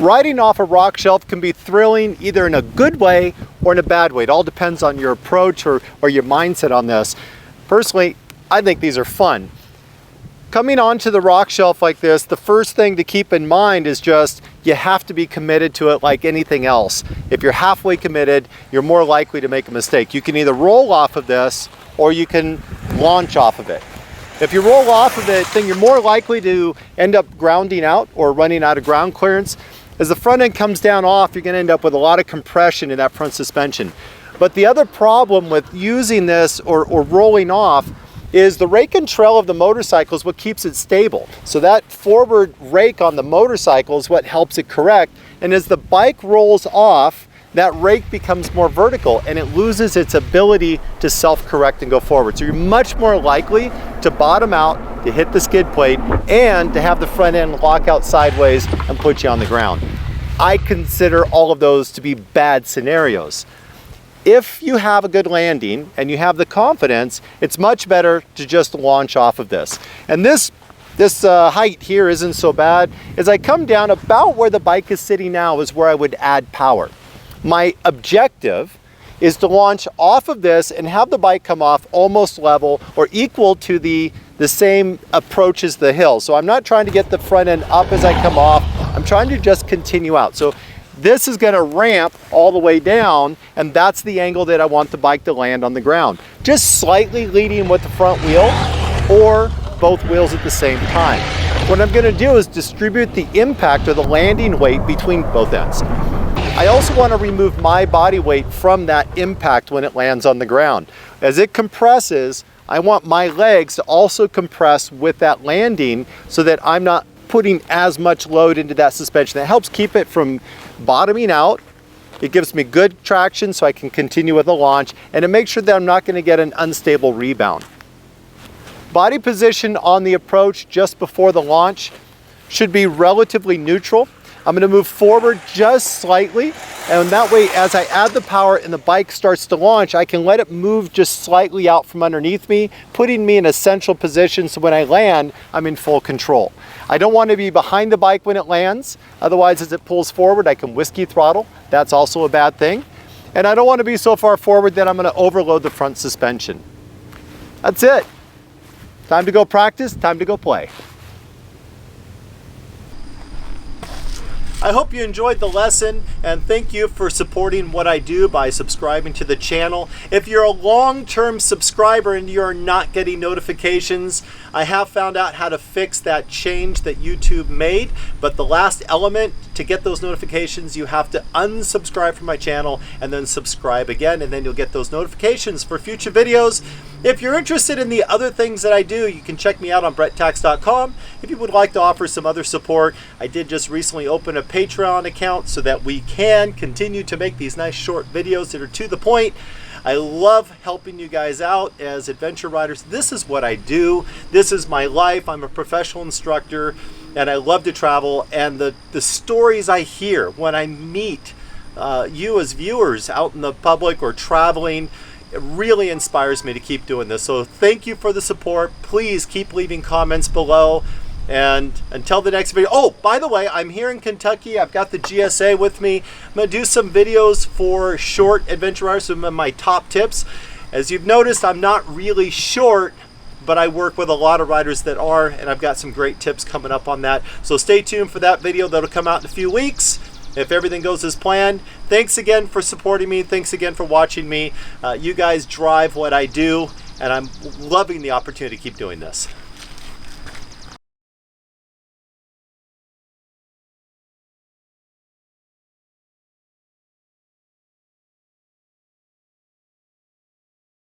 Riding off a rock shelf can be thrilling either in a good way or in a bad way. It all depends on your approach or your mindset on this. Personally, I think these are fun. Coming onto the rock shelf like this, the first thing to keep in mind is just you have to be committed to it like anything else. If you're halfway committed, you're more likely to make a mistake. You can either roll off of this or you can launch off of it. If you roll off of it, then you're more likely to end up grounding out or running out of ground clearance. As the front end comes down off, you're going to end up with a lot of compression in that front suspension. But the other problem with using this or rolling off is the rake and trail of the motorcycle is what keeps it stable. So that forward rake on the motorcycle is what helps it correct. And as the bike rolls off, that rake becomes more vertical and it loses its ability to self-correct and go forward. So you're much more likely to bottom out, to hit the skid plate, and to have the front end lock out sideways and put you on the ground. I consider all of those to be bad scenarios. If you have a good landing and you have the confidence, it's much better to just launch off of this. And this height here isn't so bad. As I come down about where the bike is sitting now is where I would add power. My objective is to launch off of this and have the bike come off almost level or equal to the same approach as the hill. So I'm not trying to get the front end up as I come off. I'm trying to just continue out. So this is going to ramp all the way down, and that's the angle that I want the bike to land on the ground. Just slightly leading with the front wheel or both wheels at the same time. What I'm going to do is distribute the impact or the landing weight between both ends. I also want to remove my body weight from that impact when it lands on the ground. As it compresses, I want my legs to also compress with that landing so that I'm not putting as much load into that suspension. That helps keep it from bottoming out. It gives me good traction so I can continue with the launch, and it makes sure that I'm not going to get an unstable rebound. Body position on the approach just before the launch should be relatively neutral. I'm going to move forward just slightly, and that way as I add the power and the bike starts to launch, I can let it move just slightly out from underneath me, putting me in a central position so when I land, I'm in full control. I don't want to be behind the bike when it lands, otherwise as it pulls forward I can whiskey throttle. That's also a bad thing. And I don't want to be so far forward that I'm going to overload the front suspension. That's it. Time to go practice, time to go play. I hope you enjoyed the lesson, and thank you for supporting what I do by subscribing to the channel. If you're a long-term subscriber and you're not getting notifications, I have found out how to fix that change that YouTube made, but the last element to get those notifications, you have to unsubscribe from my channel and then subscribe again, and then you'll get those notifications for future videos. If you're interested in the other things that I do, you can check me out on Tkacs.com. If you would like to offer some other support, I did just recently open a Patreon account so that we can continue to make these nice short videos that are to the point. I love helping you guys out as adventure riders. This is what I do. This is my life. I'm a professional instructor and I love to travel, and the stories I hear when I meet you as viewers out in the public or traveling, it really inspires me to keep doing this. So thank you for the support. Please keep leaving comments below. And until the next video, oh, by the way, I'm here in Kentucky. I've got the GSA with me. I'm going to do some videos for short adventure riders, some of my top tips. As you've noticed, I'm not really short, but I work with a lot of riders that are, and I've got some great tips coming up on that. So stay tuned for that video. That'll come out in a few weeks if everything goes as planned. Thanks again for supporting me. Thanks again for watching me. You guys drive what I do, and I'm loving the opportunity to keep doing this.